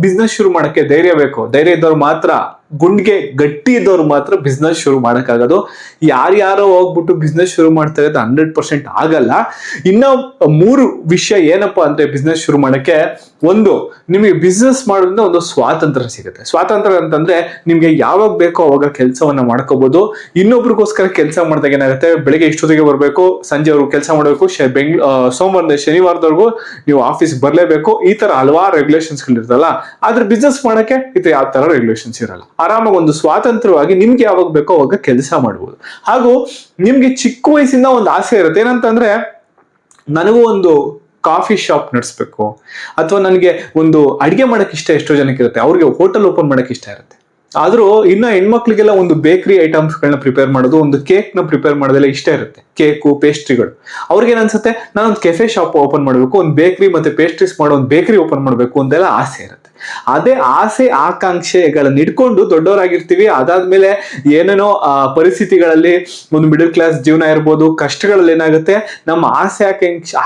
Business ಶುರು ಮಾಡಕ್ಕೆ ಧೈರ್ಯ ಬೇಕು. ಧೈರ್ಯ ಇದ್ದವ್ರು ಮಾತ್ರ, ಗುಂಡ್ಗೆ ಗಟ್ಟಿ ಇದ್ದವ್ರು ಮಾತ್ರ ಬಿಸ್ನೆಸ್ ಶುರು ಮಾಡಕ್ಕಾಗೋದು. ಯಾರ್ಯಾರೋ ಹೋಗ್ಬಿಟ್ಟು ಬಿಸ್ನೆಸ್ ಶುರು ಮಾಡ್ತಾ ಇರೋದು 100% ಆಗಲ್ಲ. ಇನ್ನ 3 ವಿಷಯ ಏನಪ್ಪಾ ಅಂದ್ರೆ ಬಿಸ್ನೆಸ್ ಶುರು ಮಾಡಕ್ಕೆ, ಒಂದು, ನಿಮಗೆ ಬಿಸ್ನೆಸ್ ಮಾಡೋದ್ರಿಂದ ಒಂದು ಸ್ವಾತಂತ್ರ್ಯ ಸಿಗುತ್ತೆ. ಸ್ವಾತಂತ್ರ್ಯ ಅಂತಂದ್ರೆ ನಿಮ್ಗೆ ಯಾವಾಗ ಬೇಕೋ ಅವಾಗ ಕೆಲಸವನ್ನ ಮಾಡ್ಕೋಬಹುದು. ಇನ್ನೊಬ್ರಿಗೋಸ್ಕರ ಕೆಲಸ ಮಾಡಿದಾಗ ಏನಾಗುತ್ತೆ, ಬೆಳಿಗ್ಗೆ ಇಷ್ಟೊತ್ತಿಗೆ ಬರ್ಬೇಕು, ಸಂಜೆ ಅವ್ರಿಗೆ ಕೆಲಸ ಮಾಡಬೇಕು, ಸೋಮವಾರದಿಂದ ಶನಿವಾರದವರೆಗೂ ನೀವು ಆಫೀಸ್ ಬರ್ಲೇಬೇಕು. ಈ ತರ ಹಲವಾರು ರೆಗ್ಯುಲೇಷನ್ಸ್ ಇರ್ತಲ್ಲ. ಆದ್ರೆ ಬಿಸ್ನೆಸ್ ಮಾಡಕ್ಕೆ ಇದು ಯಾವ ತರ ರೆಗ್ಯುಲೇಷನ್ಸ್ ಇರಲ್ಲ. ಆರಾಮಾಗಿ ಒಂದು ಸ್ವಾತಂತ್ರ್ಯವಾಗಿ ನಿಮ್ಗೆ ಯಾವಾಗ ಬೇಕೋ ಅವಾಗ ಕೆಲಸ ಮಾಡಬಹುದು. ಹಾಗೂ ನಿಮ್ಗೆ ಚಿಕ್ಕ ವಯಸ್ಸಿಂದ ಒಂದು ಆಸೆ ಇರುತ್ತೆ, ಏನಂತಂದ್ರೆ ನನಗೂ ಒಂದು ಕಾಫಿ ಶಾಪ್ ನಡೆಸ್ಬೇಕು, ಅಥವಾ ನನಗೆ ಒಂದು ಅಡಿಗೆ ಮಾಡಕ್ ಇಷ್ಟ. ಎಷ್ಟೋ ಜನಕ್ಕೆ ಇರುತ್ತೆ, ಅವ್ರಿಗೆ ಹೋಟೆಲ್ ಓಪನ್ ಮಾಡಕ್ ಇಷ್ಟ ಇರುತ್ತೆ. ಆದ್ರೂ ಇನ್ನ ಹೆಣ್ಮಕ್ಳಿಗೆಲ್ಲ ಒಂದು ಬೇಕರಿ ಐಟಮ್ಸ್ ಗಳನ್ನ ಪ್ರಿಪೇರ್ ಮಾಡೋದು, ಒಂದು ಕೇಕ್ ನ ಪ್ರಿಪೇರ್ ಮಾಡೋದೆಲ್ಲ ಇಷ್ಟ ಇರುತ್ತೆ, ಕೇಕು ಪೇಸ್ಟ್ರಿಗಳು. ಅವ್ರಿಗೆ ಏನ್ಸುತ್ತೆ, ನಾನೊಂದು ಕೆಫೆ ಶಾಪ್ ಓಪನ್ ಮಾಡಬೇಕು, ಒಂದು ಬೇಕರಿ ಮತ್ತೆ ಪೇಸ್ಟ್ರೀಸ್ ಮಾಡೋ ಒಂದು ಬೇಕರಿ ಓಪನ್ ಮಾಡಬೇಕು ಅಂತೆಲ್ಲ ಆಸೆ ಇರುತ್ತೆ. ಅದೇ ಆಸೆ ಆಕಾಂಕ್ಷೆಗಳನ್ನ ಇಟ್ಕೊಂಡು ದೊಡ್ಡವರಾಗಿರ್ತೀವಿ. ಅದಾದ್ಮೇಲೆ ಏನೇನೋ ಪರಿಸ್ಥಿತಿಗಳಲ್ಲಿ ಒಂದು ಮಿಡಲ್ ಕ್ಲಾಸ್ ಜೀವನ ಇರ್ಬೋದು, ಕಷ್ಟಗಳಲ್ಲಿ ಏನಾಗುತ್ತೆ, ನಮ್ಮ ಆಸೆ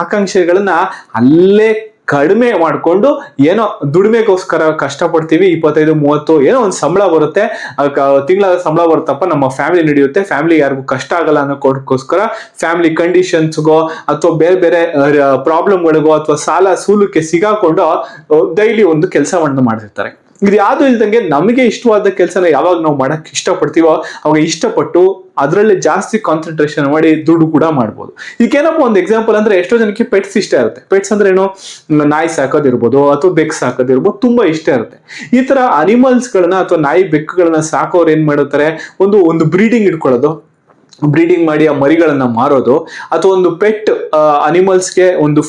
ಆಕಾಂಕ್ಷೆಗಳನ್ನ ಅಲ್ಲೇ ಕಡಿಮೆ ಮಾಡ್ಕೊಂಡು ಏನೋ ದುಡಿಮೆಗೋಸ್ಕರ ಕಷ್ಟಪಡ್ತೀವಿ. 25-30 ಏನೋ ಒಂದು ಸಂಬಳ ಬರುತ್ತೆ, ತಿಂಗಳ ಸಂಬಳ ಬರುತ್ತಪ್ಪ, ನಮ್ಮ ಫ್ಯಾಮಿಲಿ ನಡೆಯುತ್ತೆ, ಫ್ಯಾಮಿಲಿ ಯಾರಿಗೂ ಕಷ್ಟ ಆಗಲ್ಲ ಅನ್ನೋಕ್ಕೋಸ್ಕರ ಫ್ಯಾಮಿಲಿ ಕಂಡೀಷನ್ಸ್ಗೋ ಅಥವಾ ಬೇರೆ ಬೇರೆ ಪ್ರಾಬ್ಲಮ್ಗಳಿಗೋ ಅಥವಾ ಸಾಲ ಸೂಲಕ್ಕೆ ಸಿಗಾಕೊಂಡು ಡೈಲಿ ಒಂದು ಕೆಲಸವನ್ನು ಮಾಡ್ತಿರ್ತಾರೆ. ಇದು ಯಾವ್ದು ಇಲ್ದಂಗೆ ನಮಗೆ ಇಷ್ಟವಾದ ಕೆಲಸನ ಯಾವಾಗ ನಾವು ಮಾಡಕ್ ಇಷ್ಟಪಡ್ತೀವೋ ಅವಾಗ ಇಷ್ಟಪಟ್ಟು ಅದರಲ್ಲಿ ಜಾಸ್ತಿ ಕಾನ್ಸಂಟ್ರೇಷನ್ ಮಾಡಿ ದುಡ್ಡು ಕೂಡ ಮಾಡ್ಬೋದು. ಇದಕ್ಕೇನಪ್ಪ ಒಂದು ಎಕ್ಸಾಂಪಲ್ ಅಂದ್ರೆ, ಎಷ್ಟೋ ಜನಕ್ಕೆ ಪೆಟ್ಸ್ ಇಷ್ಟ ಇರುತ್ತೆ. ಪೆಟ್ಸ್ ಅಂದ್ರೆ ಏನು, ನಾಯಿ ಸಾಕೋದಿರ್ಬೋದು ಅಥವಾ ಬೆಕ್ಕು ಸಾಕೋದಿರ್ಬೋದು, ತುಂಬಾ ಇಷ್ಟ ಇರುತ್ತೆ. ಈ ತರ ಅನಿಮಲ್ಸ್ ಗಳನ್ನ ಅಥವಾ ನಾಯಿ ಬೆಕ್ಕುಗಳನ್ನ ಸಾಕೋರು ಏನ್ ಮಾಡುತ್ತಾರೆ, ಒಂದು ಬ್ರೀಡಿಂಗ್ ಇಟ್ಕೊಳ್ಳೋದು, ಬ್ರೀಡಿಂಗ್ ಮಾಡಿ ಆ ಮರಿಗಳನ್ನ ಮಾರೋದು, ಅಥವಾ ಒಂದು ಪೆಟ್ ಅನಿಮಲ್ಸ್ಗೆ ಒಂದು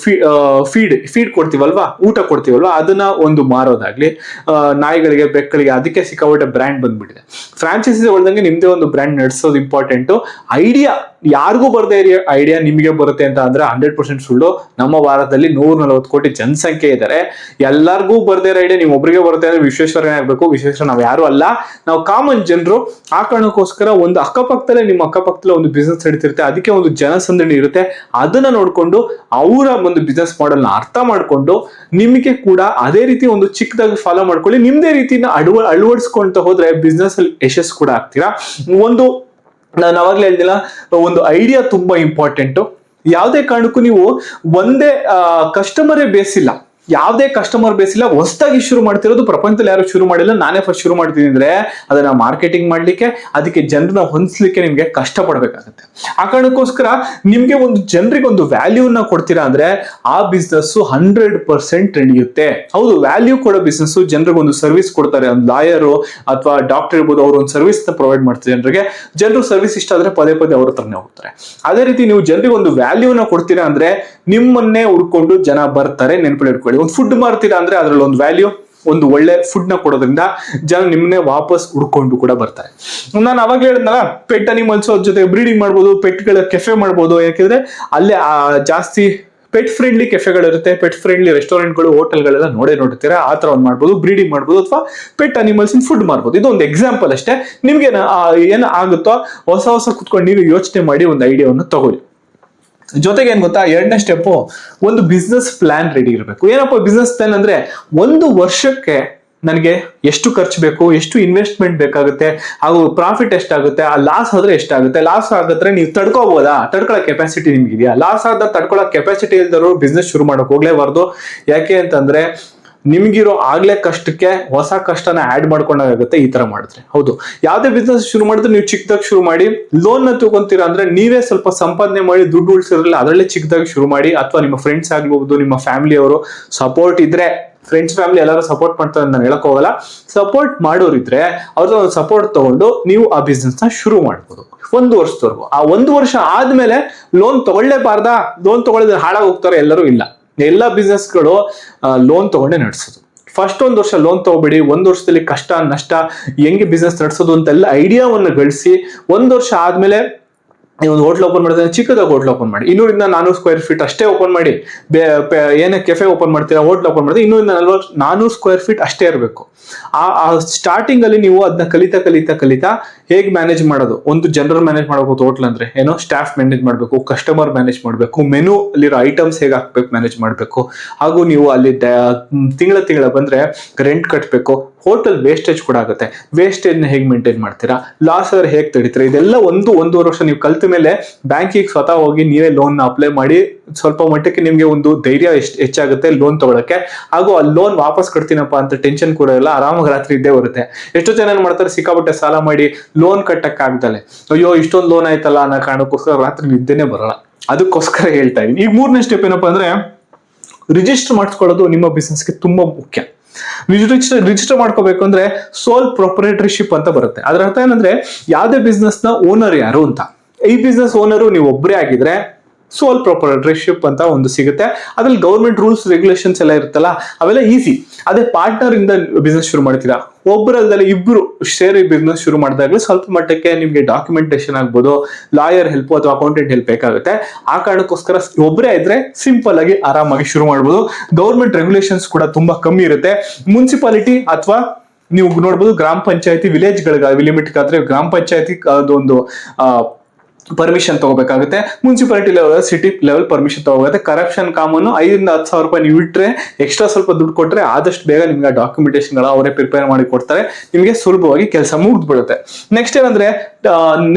ಫೀಡ್ ಕೊಡ್ತೀವಲ್ವಾ, ಊಟ ಕೊಡ್ತೀವಲ್ವಾ, ಅದನ್ನ ಒಂದು ಮಾರೋದಾಗ್ಲಿ, ನಾಯಿಗಳಿಗೆ ಬೆಕ್ಕಳಿಗೆ ಅದಕ್ಕೆ ಸಿಕ್ಕಾಪಟ್ಟೆ ಬ್ರ್ಯಾಂಡ್ ಬಂದ್ಬಿಟ್ಟಿದೆ. ಫ್ರಾಂಚೈಸಿ ಒಳ್ದಂಗೆ ನಿಮ್ದೇ ಒಂದು ಬ್ರ್ಯಾಂಡ್ ನಡೆಸೋದು ಇಂಪಾರ್ಟೆಂಟ್. ಐಡಿಯಾ ಯಾರಿಗೂ ಬರದೇ ಇರೋ ಐಡಿಯಾ ನಿಮಗೆ ಬರುತ್ತೆ ಅಂತ ಅಂದ್ರೆ 100% ಸುಳ್ಳು. ನಮ್ಮ ಭಾರತದಲ್ಲಿ 140 ಕೋಟಿ ಜನಸಂಖ್ಯೆ ಇದ್ದಾರೆ. ಎಲ್ಲರಿಗೂ ಬರದೇ ಇರೋ ಐಡಿಯಾ ಒಬ್ಬರಿಗೆ ಬರುತ್ತೆ ಅಂದ್ರೆ ವಿಶ್ವೇಶ್ವರನೇ ಆಗ್ಬೇಕು. ವಿಶ್ವೇಶ್ವರ ನಾವು ಯಾರು ಅಲ್ಲ, ನಾವು ಕಾಮನ್ ಜನರು. ಆ ಕಾರಣಕ್ಕೋಸ್ಕರ ಒಂದು ಅಕ್ಕಪಕ್ಕದಲ್ಲೇ, ನಿಮ್ಮ ಅಕ್ಕಪಕ್ಕದಲ್ಲೇ ಒಂದು ಬಿಸ್ನೆಸ್ ನಡೀತಿರುತ್ತೆ, ಅದಕ್ಕೆ ಒಂದು ಜನಸಂದಣಿ ಇರುತ್ತೆ. ಅದನ್ನ ನೋಡ್ಕೊಂಡು ಅವರ ಒಂದು ಬಿಸ್ನೆಸ್ ಮಾಡೆಲ್ ನ ಅರ್ಥ ಮಾಡ್ಕೊಂಡು ನಿಮಗೆ ಕೂಡ ಅದೇ ರೀತಿ ಒಂದು ಚಿಕ್ಕದಾಗಿ ಫಾಲೋ ಮಾಡ್ಕೊಳ್ಳಿ. ನಿಮ್ದೇ ರೀತಿನ ಅಳವಡಿಸ್ಕೊಂತ ಹೋದ್ರೆ ಬಿಸ್ನೆಸ್ ಅಲ್ಲಿ ಯಶಸ್ಸು ಕೂಡ ಆಗ್ತೀರಾ. ನಾನು ಅವಾಗ್ಲೇ ಹೇಳ್ದಿಲ್ಲ, ಒಂದು ಐಡಿಯಾ ತುಂಬಾ ಇಂಪಾರ್ಟೆಂಟ್. ಯಾವುದೇ ಕಾರಣಕ್ಕೂ ನೀವು ಒಂದೇ ಕಸ್ಟಮರೇ ಬೇಸಿಲ್ಲ, ಯಾವುದೇ ಕಸ್ಟಮರ್ ಬೇಸ್ ಇಲ್ಲ, ಹೊಸದಾಗಿ ಶುರು ಮಾಡ್ತಿರೋದು. ಪ್ರಪಂಚದಲ್ಲಿ ಯಾರು ಶುರು ಮಾಡಿಲ್ಲ, ನಾನೇ ಫಸ್ಟ್ ಶುರು ಮಾಡ್ತೀನಿ ಅಂದ್ರೆ ಅದನ್ನ ಮಾರ್ಕೆಟಿಂಗ್ ಮಾಡ್ಲಿಕ್ಕೆ, ಅದಕ್ಕೆ ಜನರನ್ನ ಹೊಂದಿಸ್ಲಿಕ್ಕೆ ನಿಮ್ಗೆ ಕಷ್ಟ ಪಡ್ಬೇಕಾಗುತ್ತೆ. ಆ ಕಾರಣಕ್ಕೋಸ್ಕರ ನಿಮ್ಗೆ ಒಂದು ಜನರಿಗೆ ಒಂದು ವ್ಯಾಲ್ಯೂನ ಕೊಡ್ತೀರಾ ಅಂದ್ರೆ ಆ ಬಿಸ್ನೆಸ್ 100% ನಡೆಯುತ್ತೆ. ಹೌದು, ವ್ಯಾಲ್ಯೂ ಕೊಡೋ ಬಿಸ್ನೆಸ್, ಜನರಿಗೆ ಒಂದು ಸರ್ವಿಸ್ ಕೊಡ್ತಾರೆ. ಒಂದು ಲಾಯರು ಅಥವಾ ಡಾಕ್ಟರ್ ಇರ್ಬೋದು, ಅವರು ಒಂದು ಸರ್ವಿಸ್ ನ ಪ್ರೊವೈಡ್ ಮಾಡ್ತಾರೆ ಜನರಿಗೆ. ಜನರು ಸರ್ವಿಸ್ ಇಷ್ಟ ಆದ್ರೆ ಪದೇ ಪದೇ ಅವ್ರ ಹತ್ರನೇ ಹೋಗ್ತಾರೆ. ಅದೇ ರೀತಿ ನೀವು ಜನರಿಗೆ ಒಂದು ವ್ಯಾಲ್ಯೂನ ಕೊಡ್ತೀರಾ ಅಂದ್ರೆ ನಿಮ್ಮನ್ನೇ ಹುಡ್ಕೊಂಡು ಜನ ಬರ್ತಾರೆ. ನೆನಪಲ್ಲಿ ಇಟ್ಕೊಳ್ಳಿ, ಒಂದು ಫುಡ್ ಮಾರ್ತೀರಾ ಅಂದ್ರೆ ಅದ್ರಲ್ಲಿ ಒಂದು ವ್ಯಾಲ್ಯೂ, ಒಂದು ಒಳ್ಳೆ ಫುಡ್ ನ ಕೊಡೋದ್ರಿಂದ ಜನ ನಿಮ್ಮನ್ನೇ ವಾಪಸ್ ಹುಡ್ಕೊಂಡು ಕೂಡ ಬರ್ತಾರೆ. ನಾನು ಅವಾಗ ಹೇಳಿದ್ನಲ್ಲ, ಪೆಟ್ ಅನಿಮಲ್ಸ್ ಜೊತೆ ಬ್ರೀಡಿಂಗ್ ಮಾಡ್ಬೋದು, ಪೆಟ್ಗಳ ಕೆಫೆ ಮಾಡ್ಬೋದು. ಯಾಕೆಂದ್ರೆ ಅಲ್ಲೇ ಜಾಸ್ತಿ ಪೆಟ್ ಫ್ರೆಂಡ್ಲಿ ಕೆಫೆಗಳಿರುತ್ತೆ, ಪೆಟ್ ಫ್ರೆಂಡ್ಲಿ ರೆಸ್ಟೋರೆಂಟ್ಗಳು, ಹೋಟೆಲ್ಗಳೆಲ್ಲ ನೋಡಿರ್ತೀರಾ. ಆ ತರ ಒಂದು ಮಾಡ್ಬೋದು, ಬ್ರೀಡಿಂಗ್ ಮಾಡ್ಬೋದು, ಅಥವಾ ಪೆಟ್ ಅನಿಮಲ್ಸ್ ಫುಡ್ ಮಾಡ್ಬೋದು. ಇದು ಒಂದು ಎಕ್ಸಾಂಪಲ್ ಅಷ್ಟೇ. ನಿಮ್ಗೆ ಏನು ಆಗುತ್ತೋ ಹೊಸ ಕುತ್ಕೊಂಡು ನೀವು ಯೋಚನೆ ಮಾಡಿ ಒಂದು ಐಡಿಯಾವನ್ನು ತಗೊಳ್ಳಿ. ಜೊತೆಗೆ ಏನ್ ಗೊತ್ತಾ, 2ನೇ ಸ್ಟೆಪ್, ಒಂದು ಬಿಸ್ನೆಸ್ ಪ್ಲಾನ್ ರೆಡಿ ಇರಬೇಕು. ಏನಪ್ಪ ಬಿಸ್ನೆಸ್ ಪ್ಲಾನ್ ಅಂದ್ರೆ, 1 ವರ್ಷಕ್ಕೆ ನನಗೆ ಎಷ್ಟು ಖರ್ಚು ಬೇಕು, ಎಷ್ಟು ಇನ್ವೆಸ್ಟ್ಮೆಂಟ್ ಬೇಕಾಗುತ್ತೆ, ಹಾಗೂ ಪ್ರಾಫಿಟ್ ಎಷ್ಟಾಗುತ್ತೆ, ಆ ಲಾಸ್ ಆದ್ರೆ ಎಷ್ಟಾಗುತ್ತೆ. ಲಾಸ್ ಆಗಿದ್ರೆ ನೀವು ತಡ್ಕೋಬಹುದಾ, ತಡ್ಕೊಳ್ಳೋ ಕೆಪಾಸಿಟಿ ನಿಮ್ಗಿದೆಯಾ? ಲಾಸ್ ಆದ ತಡ್ಕೊಳ್ಳೋ ಕೆಪಾಸಿಟಿ ಇಲ್ದವರು ಬಿಸ್ನೆಸ್ ಶುರು ಮಾಡಕ್ ಹೋಗ್ಲೇಬಾರ್ದು. ಯಾಕೆ ಅಂತಂದ್ರೆ ನಿಮ್ಗಿರೋ ಆಗ್ಲೇ ಕಷ್ಟಕ್ಕೆ ಹೊಸ ಕಷ್ಟನ ಆಡ್ ಮಾಡ್ಕೊಂಡಾಗುತ್ತೆ ಈ ತರ ಮಾಡಿದ್ರೆ. ಹೌದು, ಯಾವ್ದೇ ಬಿಸ್ನೆಸ್ ಶುರು ಮಾಡಿದ್ರೆ ನೀವು ಚಿಕ್ಕದಾಗಿ ಶುರು ಮಾಡಿ. ಲೋನ್ ನ ತಗೊಂತೀರಾ ಅಂದ್ರೆ ನೀವೇ ಸ್ವಲ್ಪ ಸಂಪಾದನೆ ಮಾಡಿ ದುಡ್ಡು ಉಳಿಸಿರಲಿಲ್ಲ, ಅದರಲ್ಲೇ ಚಿಕ್ಕದಾಗಿ ಶುರು ಮಾಡಿ. ಅಥವಾ ನಿಮ್ಮ ಫ್ರೆಂಡ್ಸ್ ಆಗ್ಬಹುದು, ನಿಮ್ಮ ಫ್ಯಾಮಿಲಿ ಅವರು ಸಪೋರ್ಟ್ ಇದ್ರೆ, ಫ್ರೆಂಡ್ಸ್ ಫ್ಯಾಮಿಲಿ ಎಲ್ಲರೂ ಸಪೋರ್ಟ್ ಮಾಡ್ತಾರೆ ಅಂತ ನಾನು ಹೇಳಕ್ ಹೋಗಲ್ಲ, ಸಪೋರ್ಟ್ ಮಾಡೋರಿದ್ರೆ ಅವ್ರದ್ದು ಒಂದು ಸಪೋರ್ಟ್ ತಗೊಂಡು ನೀವು ಆ ಬಿಸ್ನೆಸ್ ನ ಶುರು ಮಾಡ್ಬೋದು 1 ವರ್ಷದವರೆಗೂ. ಆ 1 ವರ್ಷ ಆದ್ಮೇಲೆ ಲೋನ್ ತಗೊಳ್ಳೇಬಾರ್ದಾ, ಲೋನ್ ತಗೊಳ್ಳಿದ್ರೆ ಹಾಳಾಗಿ ಹೋಗ್ತಾರೆ ಎಲ್ಲರೂ? ಇಲ್ಲ, ಎಲ್ಲ ಬಿಸ್ನೆಸ್ಗಳು ಲೋನ್ ತಗೊಂಡೇ ನಡೆಸೋದು. ಫಸ್ಟ್ 1 ವರ್ಷ ಲೋನ್ ತಗೋಬೇಡಿ. 1 ವರ್ಷದಲ್ಲಿ ಕಷ್ಟ ನಷ್ಟ ಹೆಂಗೆ ಬಿಸ್ನೆಸ್ ನಡೆಸೋದು ಅಂತೆಲ್ಲ ಐಡಿಯಾವನ್ನು ಗಳಿಸಿ 1 ವರ್ಷ ಆದ್ಮೇಲೆ ನೀವು ಒಂದು ಹೋಟ್ಲ್ ಓಪನ್ ಮಾಡಿದ್ರೆ ಚಿಕ್ಕದಾಗಿ ಹೋಟ್ಲ್ ಓಪನ್ ಮಾಡಿ, 200-400 ಸ್ಕ್ವೇರ್ ಫೀಟ್ ಅಷ್ಟೇ ಓಪನ್ ಮಾಡಿ. ಏನೇ ಕೆಫೆ ಓಪನ್ ಮಾಡ್ತೀರಾ, ಹೋಟ್ಲ್ ಓಪನ್ ಮಾಡಿದ್ರೆ 240-400 ಸ್ಕ್ವೇರ್ ಫೀಟ್ ಅಷ್ಟೇ ಇರಬೇಕು. ಆ ಸ್ಟಾರ್ಟಿಂಗ್ ಅಲ್ಲಿ ನೀವು ಅದನ್ನ ಕಲಿತಾ ಹೇಗೆ ಮ್ಯಾನೇಜ್ ಮಾಡೋದು, ಒಂದು ಜನರಲ್ ಮ್ಯಾನೇಜ್ ಮಾಡಬೇಕು. ಹೋಟ್ಲ್ ಅಂದ್ರೆ ಏನೋ ಸ್ಟಾಫ್ ಮ್ಯಾನೇಜ್ ಮಾಡಬೇಕು, ಕಸ್ಟಮರ್ ಮ್ಯಾನೇಜ್ ಮಾಡಬೇಕು, ಮೆನು ಅಲ್ಲಿರೋ ಐಟಮ್ಸ್ ಹೇಗೆ ಹಾಕ್ಬೇಕು ಮ್ಯಾನೇಜ್ ಮಾಡಬೇಕು, ಹಾಗೂ ನೀವು ಅಲ್ಲಿ ತಿಂಗಳ ಬಂದ್ರೆ ರೆಂಟ್ ಕಟ್ಟಬೇಕು. ಹೋಟೆಲ್ ವೇಸ್ಟೇಜ್ ಕೂಡ ಆಗುತ್ತೆ, ವೇಸ್ಟೇಜ್ ನ ಹೇಗೆ ಮೇಂಟೈನ್ ಮಾಡ್ತೀರಾ, ಲಾಸ್ ಆದ್ರೆ ಹೇಗೆ ತೆಗಿತೀರಾ, ಇದೆಲ್ಲ 1-1.5 ವರ್ಷ ನೀವು ಕಲ್ತ ಮೇಲೆ ಬ್ಯಾಂಕಿಗೆ ಸ್ವತಃ ಹೋಗಿ ನೀವೇ ಲೋನ್ ಅಪ್ಲೈ ಮಾಡಿ ಸ್ವಲ್ಪ ಮಟ್ಟಕ್ಕೆ ನಿಮ್ಗೆ ಒಂದು ಧೈರ್ಯ ಹೆಚ್ಚಾಗುತ್ತೆ ಲೋನ್ ತಗೊಳಕ್ಕೆ. ಹಾಗೂ ಆ ಲೋನ್ ವಾಪಸ್ ಕಟ್ತೀನಪ್ಪ ಅಂತ ಟೆನ್ಷನ್ ಕೂಡ ಇಲ್ಲ, ಆರಾಮಾಗಿ ರಾತ್ರಿ ಇದ್ದೇ ಬರುತ್ತೆ. ಎಷ್ಟೋ ಜನ ಏನ್ ಮಾಡ್ತಾರೆ, ಸಿಕ್ಕಾಪಟ್ಟೆ ಸಾಲ ಮಾಡಿ ಲೋನ್ ಕಟ್ಟಕ್ ಆಗ್ದಲೆ ಅಯ್ಯೋ ಇಷ್ಟೊಂದು ಲೋನ್ ಆಯ್ತಲ್ಲ ಅನ್ನೋ ಕಾರಣಕ್ಕೋಸ್ಕರ ರಾತ್ರಿ ನಿದ್ದೆನೆ ಬರಲ್ಲ. ಅದಕ್ಕೋಸ್ಕರ ಹೇಳ್ತಾ ಇದೀನಿ. ಈಗ 3ನೇ ಸ್ಟೆಪ್ ಏನಪ್ಪಾ ಅಂದ್ರೆ, ರಿಜಿಸ್ಟರ್ ಮಾಡಿಸ್ಕೊಳ್ಳೋದು ನಿಮ್ಮ ಬಿಸ್ನೆಸ್ಗೆ ತುಂಬಾ ಮುಖ್ಯ. ರಿಜಿಸ್ಟರ್ ಮಾಡ್ಕೋಬೇಕು ಅಂದ್ರೆ ಸೋಲ್ ಪ್ರೊಪ್ರೈಟರ್ಶಿಪ್ ಅಂತ ಬರುತ್ತೆ. ಅದರ ಅರ್ಥ ಏನಂದ್ರೆ, ಯಾವ್ದೇ ಬಿಸ್ನೆಸ್ ನ ಓನರ್ ಯಾರು ಅಂತ. ಈ ಬಿಸ್ನೆಸ್ ಓನರು ನೀವು ಒಬ್ಬರೇ ಆಗಿದ್ರೆ ಸೋಲ್ ಪ್ರೊಪ್ರೈಟರ್ಶಿಪ್ ಅಂತ ಒಂದು ಸಿಗುತ್ತೆ. ಅದ್ರಲ್ಲಿ ಗೌರ್ಮೆಂಟ್ ರೂಲ್ಸ್ ರೆಗ್ಯುಲೇಷನ್ಸ್ ಎಲ್ಲ ಇರುತ್ತಲ್ಲ, ಅವೆಲ್ಲ ಈಸಿ. ಅದೇ ಪಾರ್ಟ್ನರ್ ಇಂದ ಬಿಸ್ನೆಸ್ ಶುರು ಮಾಡ್ತೀರಾ, ಒಬ್ಬರಲ್ಲದೆ ಇಬ್ರು ಸೇರಿ ಬಿಸ್ನೆಸ್ ಶುರು ಮಾಡಿದಾಗಲೇ ಸ್ವಲ್ಪ ಮಟ್ಟಕ್ಕೆ ನಿಮ್ಗೆ ಡಾಕ್ಯುಮೆಂಟೇಶನ್ ಆಗ್ಬೋದು, ಲಾಯರ್ ಹೆಲ್ಪ್ ಅಥವಾ ಅಕೌಂಟೆಂಟ್ ಹೆಲ್ಪ್ ಬೇಕಾಗುತ್ತೆ. ಆ ಕಾರಣಕ್ಕೋಸ್ಕರ ಒಬ್ಬರೇ ಇದ್ರೆ ಸಿಂಪಲ್ ಆಗಿ ಆರಾಮಾಗಿ ಶುರು ಮಾಡ್ಬೋದು. ಗೌರ್ಮೆಂಟ್ ರೆಗ್ಯುಲೇಷನ್ಸ್ ಕೂಡ ತುಂಬಾ ಕಮ್ಮಿ ಇರುತ್ತೆ. ಮುನ್ಸಿಪಾಲಿಟಿ ಅಥವಾ ನೀವು ನೋಡ್ಬೋದು ಗ್ರಾಮ ಪಂಚಾಯತಿ, ವಿಲೇಜ್ಗಳಿಗೆ ಲಿಮಿಟ್ ಆದ್ರೆ ಗ್ರಾಮ ಪಂಚಾಯತಿ ಅದೊಂದು ಪರ್ಮಿಷನ್ ತಗೋಬೇಕಾಗುತ್ತೆ. Municipality level, city level permission ತಗೋಗುತ್ತೆ. ಕರಪ್ಷನ್ ಕಾಮನ್ 5,000-10,000 ರೂಪಾಯಿ ನೀವು ಇಟ್ಟರೆ, ಎಕ್ಸ್ಟ್ರಾ ಸ್ವಲ್ಪ ದುಡ್ಡು ಕೊಟ್ಟರೆ ಆದಷ್ಟು ಬೇಗ ನಿಮ್ಗೆ ಡಾಕ್ಯುಮೆಂಟೇಶನ್ ಅವರೇ ಪ್ರಿಪೇರ್ ಮಾಡಿ ಕೊಡ್ತಾರೆ. ನಿಮಗೆ ಸುಲಭವಾಗಿ ಕೆಲಸ ಮುಗಿದು ಬಿಡುತ್ತೆ. ನೆಕ್ಸ್ಟ್ ಏನಂದ್ರೆ,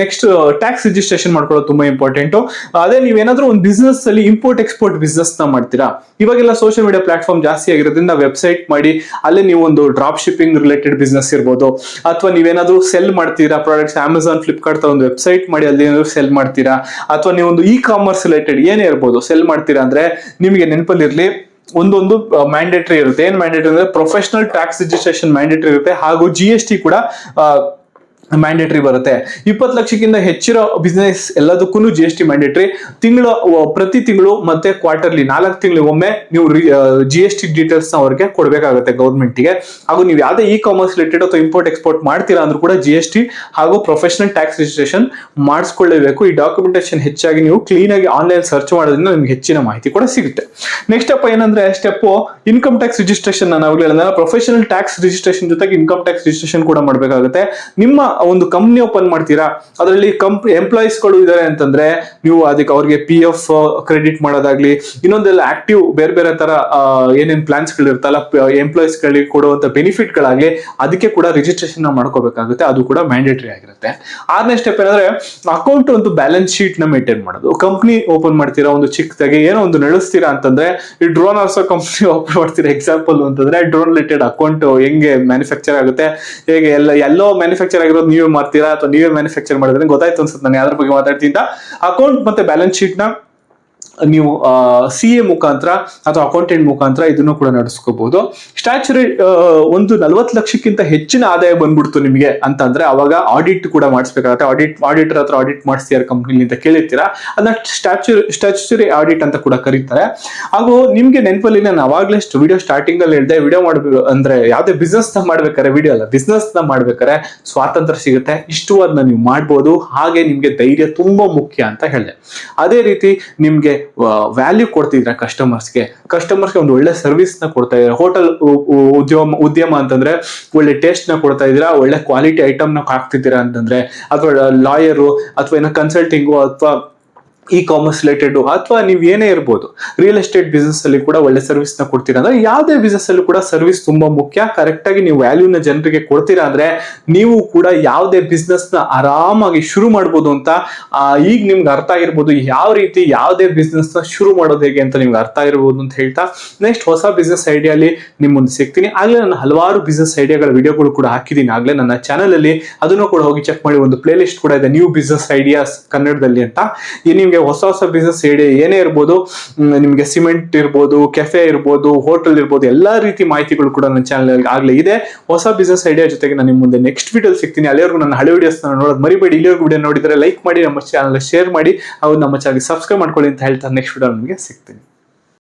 ನೆಕ್ಸ್ಟ್ ಟ್ಯಾಕ್ಸ್ ರಿಜಿಸ್ಟ್ರೇಷನ್ ಮಾಡ್ಕೊಳ್ಳೋದು ತುಂಬಾ ಇಂಪಾರ್ಟೆಂಟ್. ಅದೇ ನೀವೇನಾದ್ರೂ ಒಂದು ಬಿಸ್ನೆಸ್ ಅಲ್ಲಿ ಇಂಪೋರ್ಟ್ ಎಕ್ಸ್ಪೋರ್ಟ್ ಬಿಸ್ನೆಸ್ ನ ಮಾಡ್ತೀರಾ, ಇವಾಗೆಲ್ಲ ಸೋಷಿಯಲ್ ಮೀಡಿಯಾ ಪ್ಲಾಟ್ಫಾರ್ಮ್ ಜಾಸ್ತಿ ಆಗಿರೋದ್ರಿಂದ ವೆಬ್ಸೈಟ್ ಮಾಡಿ ಅಲ್ಲಿ ನೀವು ಒಂದು ಡ್ರಾಪ್ ಶಿಪ್ಪಿಂಗ್ ರಿಲೇಟೆಡ್ ಬಿಸ್ನೆಸ್ ಇರ್ಬೋದು, ಅಥವಾ ನೀವೇನಾದ್ರೂ ಸೆಲ್ ಮಾಡ್ತೀರಾ ಪ್ರಾಡಕ್ಟ್ಸ್, ಅಮೆಝಾನ್, ಫ್ಲಿಪ್ಕಾರ್ಟ್ ಒಂದು ವೆಬ್ಸೈಟ್ ಮಾಡಿ ಅಲ್ಲಿ ಏನಾದ್ರು ಸೆಲ್ ಮಾಡ್ತೀರಾ, ಅಥವಾ ನೀವು ಒಂದು ಕಾಮರ್ಸ್ ರಿಲೇಟೆಡ್ ಏನೇ ಇರ್ಬೋದು ಸೆಲ್ ಮಾಡ್ತೀರಾ ಅಂದ್ರೆ, ನಿಮಗೆ ನೆನಪಲ್ಲಿರ್ಲಿ ಒಂದೊಂದು ಮ್ಯಾಂಡೇಟರಿ ಇರುತ್ತೆ. ಏನ್ ಮ್ಯಾಂಡೇಟರಿ ಅಂದ್ರೆ, ಪ್ರೊಫೆಷನಲ್ ಟ್ಯಾಕ್ಸ್ ರಿಜಿಸ್ಟ್ರೇಷನ್ ಮ್ಯಾಂಡೇಟರಿ ಇರುತ್ತೆ, ಹಾಗೂ GST ಕೂಡ ಮ್ಯಾಂಡೇಟರಿ ಬರುತ್ತೆ. 20 ಲಕ್ಷಕ್ಕಿಂತ ಹೆಚ್ಚಿರೋ ಬಿಸ್ನೆಸ್ ಎಲ್ಲದಕ್ಕೂ GST ಮ್ಯಾಂಡೇಟರಿ. ಪ್ರತಿ ತಿಂಗಳು ಮತ್ತೆ ಕ್ವಾರ್ಟರ್ಲಿ 4 ತಿಂಗಳಿಗೊಮ್ಮೆ ನೀವು GST ಡೀಟೇಲ್ಸ್ ನ ಅವ್ರಿಗೆ ಕೊಡಬೇಕಾಗುತ್ತೆ ಗೌರ್ಮೆಂಟ್ಗೆ. ಹಾಗೂ ನೀವು ಯಾವುದೇ ಕಾಮರ್ಸ್ ರಿಲೇಟೆಡ್ ಅಥವಾ ಇಂಪೋರ್ಟ್ ಎಕ್ಸ್ಪೋರ್ಟ್ ಮಾಡ್ತೀರಾ ಅಂದ್ರೂ ಕೂಡ GST ಹಾಗೂ ಪ್ರೊಫೆಷನಲ್ ಟ್ಯಾಕ್ಸ್ ರಿಜಿಸ್ಟ್ರೇಷನ್ ಮಾಡಿಸ್ಕೊಳ್ಳೇಬೇಕು. ಈ ಡಾಕ್ಯುಮೆಂಟೇಶನ್ ಹೆಚ್ಚಾಗಿ ನೀವು ಕ್ಲೀನ್ ಆಗಿ ಆನ್ಲೈನ್ ಸರ್ಚ್ ಮಾಡೋದ್ರಿಂದ ನಿಮ್ಗೆ ಹೆಚ್ಚಿನ ಮಾಹಿತಿ ಕೂಡ ಸಿಗುತ್ತೆ. ನೆಕ್ಸ್ಟ್ ಸ್ಟೆಪ್ ಏನಂದ್ರೆ, ಸ್ಟೆಪ್ ಇನ್ಕಮ್ ಟ್ಯಾಕ್ಸ್ ರಿಜಿಸ್ಟ್ರೇಷನ್. ನಾವು ಹೇಳಿದ್ರೆ ಪ್ರೊಫೆಷನಲ್ ಟ್ಯಾಕ್ಸ್ ರಿಜಿಸ್ಟ್ರೇಷನ್ ಜೊತೆಗೆ ಇನ್ಕಮ್ ಟ್ಯಾಕ್ಸ್ ರಿಜಿಸ್ಟ್ರೇಷನ್ ಕೂಡ ಮಾಡಬೇಕಾಗುತ್ತೆ. ನಿಮ್ಮ ಒಂದು ಕಂಪ್ನಿ ಓಪನ್ ಮಾಡ್ತೀರಾ, ಅದರಲ್ಲಿ ಎಂಪ್ಲಾಯೀಸ್ ಗಳು ಇದಾರೆ ಅಂತಂದ್ರೆ ನೀವು ಅದಕ್ಕೆ ಅವ್ರಿಗೆ PF ಕ್ರೆಡಿಟ್ ಮಾಡೋದಾಗ್ಲಿ, ಇನ್ನೊಂದೆಲ್ಲ ಆಕ್ಟಿವ್ ಬೇರೆ ಬೇರೆ ತರ ಏನೇನ್ ಪ್ಲಾನ್ಸ್ ಗಳು ಇರ್ತಲ್ಲ ಎಂಪ್ಲಾಯೀಸ್ ಗಳಿಗೆ ಕೊಡುವಂತ ಬೆನಿಫಿಟ್ ಗಳಾಗ್ಲಿ, ಅದಕ್ಕೆ ಕೂಡ ರಿಜಿಸ್ಟ್ರೇಷನ್ ಮಾಡ್ಕೋಬೇಕಾಗುತ್ತೆ. ಅದು ಕೂಡ ಮ್ಯಾಂಡೇಟರಿ ಆಗಿರುತ್ತೆ. 6ನೇ ಸ್ಟೆಪ್ ಏನಂದ್ರೆ, ಅಕೌಂಟ್ ಒಂದು ಬ್ಯಾಲೆನ್ಸ್ ಶೀಟ್ ನ ಮೇಂಟೈನ್ ಮಾಡೋದು. ಕಂಪ್ನಿ ಓಪನ್ ಮಾಡ್ತೀರಾ, ಒಂದು ಚಿಕ್ಕದಾಗಿ ಏನೋ ಒಂದು ನಡೆಸ್ತೀರಾ ಅಂತಂದ್ರೆ, ಈ ಡ್ರೋನ್ ಆರ್ಸೋ ಕಂಪ್ನಿ ಓಪನ್ ಮಾಡ್ತೀರಾ ಎಕ್ಸಾಂಪಲ್ ಅಂತಂದ್ರೆ, ಡ್ರೋನ್ ರಿಲೇಟೆಡ್ ಅಕೌಂಟ್ ಹೆಂಗೆ ಮ್ಯಾನುಫ್ಯಾಕ್ಚರ್ ಆಗುತ್ತೆ, ಹೇಗೆ ಎಲ್ಲೋ ಮ್ಯಾನುಫ್ಯಾಕ್ಚರ್ ಆಗಿರೋದು ನೀವೇ ಮಾಡ್ತೀರಾ ಅಥವಾ ನೀವೇ ಮ್ಯಾನುಫ್ಯಾಕ್ಚರ್ ಮಾಡಿದ್ರೆ ಗೊತ್ತಾಯ್ತು ಅನ್ಸುತ್ತೆ ನಾನು ಯಾವ್ದ್ರ ಬಗ್ಗೆ ಮಾತಾಡ್ತಿದ್ದ. ಅಕೌಂಟ್ ಮತ್ತೆ ಬ್ಯಾಲೆನ್ಸ್ ಶೀಟ್ ನ ನೀವು CA ಮುಖಾಂತರ ಅಥವಾ ಅಕೌಂಟೆಂಟ್ ಮುಖಾಂತರ ಇದನ್ನು ಕೂಡ ನಡೆಸ್ಕೋಬಹುದು. ಸ್ಟ್ಯಾಚುರಿ ಒಂದು 40 ಲಕ್ಷಕ್ಕಿಂತ ಹೆಚ್ಚಿನ ಆದಾಯ ಬಂದ್ಬಿಡ್ತು ನಿಮಗೆ ಅಂತಂದ್ರೆ ಅವಾಗ ಆಡಿಟ್ ಕೂಡ ಮಾಡಿಸ್ಬೇಕಾಗುತ್ತೆ. ಆಡಿಟರ್ ಹತ್ರ ಆಡಿಟ್ ಮಾಡಿಸ್ತೀರ ಕಂಪ್ನಿ ಅಂತ ಕೇಳಿರ್ತೀರಾ, ಅದನ್ನ ಸ್ಟ್ಯಾಚುರಿ ಆಡಿಟ್ ಅಂತ ಕೂಡ ಕರೀತಾರೆ. ಹಾಗೂ ನಿಮ್ಗೆ ನೆನಪಲ್ಲಿ ನಾನು ಅವಾಗ್ಲೇ ವಿಡಿಯೋ ಸ್ಟಾರ್ಟಿಂಗ್ ಅಲ್ಲಿ ಹೇಳಿದೆ, ವಿಡಿಯೋ ಮಾಡಬೇಕು ಅಂದ್ರೆ ಯಾವುದೇ ಬಿಸ್ನೆಸ್ ನ ಮಾಡ್ಬೇಕಾರೆ, ವಿಡಿಯೋ ಅಲ್ಲ ಬಿಸ್ನೆಸ್ ನ ಮಾಡ್ಬೇಕಾರೆ ಸ್ವಾತಂತ್ರ್ಯ ಸಿಗುತ್ತೆ, ಇಷ್ಟವಾದ್ನ ನೀವು ಮಾಡ್ಬೋದು. ಹಾಗೆ ನಿಮ್ಗೆ ಧೈರ್ಯ ತುಂಬಾ ಮುಖ್ಯ ಅಂತ ಹೇಳಿದೆ. ಅದೇ ರೀತಿ ನಿಮ್ಗೆ ವ್ಯಾಲ್ಯೂ ಕೊಡ್ತಿದ್ರ ಕಸ್ಟಮರ್ಸ್ಗೆ ಒಂದು ಒಳ್ಳೆ ಸರ್ವಿಸ್ ನ ಕೊಡ್ತಾ ಇದ್ದೀರಾ. ಹೋಟೆಲ್ ಉದ್ಯಮ ಅಂತಂದ್ರೆ ಒಳ್ಳೆ ಟೇಸ್ಟ್ ನ ಕೊಡ್ತಾ ಇದ್ದೀರಾ, ಒಳ್ಳೆ ಕ್ವಾಲಿಟಿ ಐಟಮ್ ನ ಹಾಕ್ತಿದ್ದೀರಾ ಅಂತಂದ್ರೆ, ಅಥವಾ ಲಾಯರು ಅಥವಾ ಏನೋ ಕನ್ಸಲ್ಟಿಂಗು ಅಥವಾ ಕಾಮರ್ಸ್ ರಿಲೇಟೆಡ್ ಅಥವಾ ನೀವು ಏನೇ ಇರ್ಬೋದು, ರಿಯಲ್ ಎಸ್ಟೇಟ್ ಬಿಸ್ನೆಸ್ ಅಲ್ಲಿ ಕೂಡ ಒಳ್ಳೆ ಸರ್ವಿಸ್ ನ ಕೊಡ್ತೀರಾ ಅಂದ್ರೆ, ಯಾವುದೇ ಬಿಸ್ನೆಸ್ ಅಲ್ಲಿ ಕೂಡ ಸರ್ವಿಸ್ ತುಂಬಾ ಮುಖ್ಯ. ಕರೆಕ್ಟ್ ಆಗಿ ನೀವು ವ್ಯಾಲ್ಯೂನ ಜನರಿಗೆ ಕೊಡ್ತೀರಾ ಅಂದ್ರೆ ನೀವು ಕೂಡ ಯಾವುದೇ ಬಿಸ್ನೆಸ್ ನ ಆರಾಮಾಗಿ ಶುರು ಮಾಡ್ಬೋದು ಅಂತ ಈಗ ನಿಮ್ಗೆ ಅರ್ಥ ಆಗಿರ್ಬೋದು. ಯಾವ ರೀತಿ ಯಾವುದೇ ಬಿಸ್ನೆಸ್ ನ ಶುರು ಮಾಡೋದು ಹೇಗೆ ಅಂತ ನಿಮ್ಗೆ ಅರ್ಥ ಆಗಿರ್ಬೋದು ಅಂತ ಹೇಳ್ತಾ, ನೆಕ್ಸ್ಟ್ ಹೊಸ ಬಿಸ್ನೆಸ್ ಐಡಿಯಾಲಿ ನಿಮ್ ಮುಂದೆ ಸಿಗ್ತೀನಿ. ಆಗ್ಲೇ ನಾನು ಹಲವಾರು ಬಿಸ್ನೆಸ್ ಐಡಿಯಾಗಳ ವಿಡಿಯೋಗಳು ಕೂಡ ಹಾಕಿದ್ದೀನಿ ಆಗ್ಲೇ ನನ್ನ ಚಾನಲ್ ಅಲ್ಲಿ, ಅದನ್ನು ಕೂಡ ಹೋಗಿ ಚೆಕ್ ಮಾಡಿ. ಒಂದು ಪ್ಲೇ ಲಿಸ್ಟ್ ಕೂಡ ಇದೆ, ನ್ಯೂ ಬಿಸ್ನೆಸ್ ಐಡಿಯಾಸ್ ಕನ್ನಡದಲ್ಲಿ ಅಂತ. ನಿಮ್ಗೆ ಹೊಸ ಬಿಸ್ನೆಸ್ ಐಡಿಯಾ ಏನೇ ಇರ್ಬೋದು, ನಿಮ್ಗೆ ಸಿಮೆಂಟ್ ಇರ್ಬೋದು, ಕೆಫೆ ಇರ್ಬೋದು, ಹೋಟೆಲ್ ಇರ್ಬೋದು, ಎಲ್ಲಾ ರೀತಿ ಮಾಹಿತಿಗಳು ಕೂಡ ನನ್ನ ಚಾನಲ್ ಆಗ್ಲೇ ಇದೆ. ಹೊಸ ಬಿಸ್ನೆಸ್ ಐಡಿಯಾ ಜೊತೆಗೆ ನಾನು ನಿಮ್ಮ ಮುಂದೆ ನೆಕ್ಸ್ಟ್ ವಿಡಿಯೋ ಸಿಗ್ತೀನಿ. ಅಲ್ಲಿವರೆಗೂ ನನ್ನ ಹಳೆ ವಿಡಿಯೋಸ್ ನೋಡೋದು ಮರಿಬೇಡಿ. ಇಲ್ಲಿವರೆಗೂ ವಿಡಿಯೋ ನೋಡಿದ್ರೆ ಲೈಕ್ ಮಾಡಿ, ನಮ್ಮ ಚಾನಲ್ ಶೇರ್ ಮಾಡಿ, ಹಾಗೂ ನಮ್ಮ ಚಾನಲ್ ಸಬ್ಸ್ಕ್ರೈಬ್ ಮಾಡ್ಕೊಳ್ಳಿ ಅಂತ ಹೇಳ್ತಾ ನೆಕ್ಸ್ಟ್ ವಿಡಿಯೋ ನಿಮಗೆ ಸಿಗ್ತೀನಿ.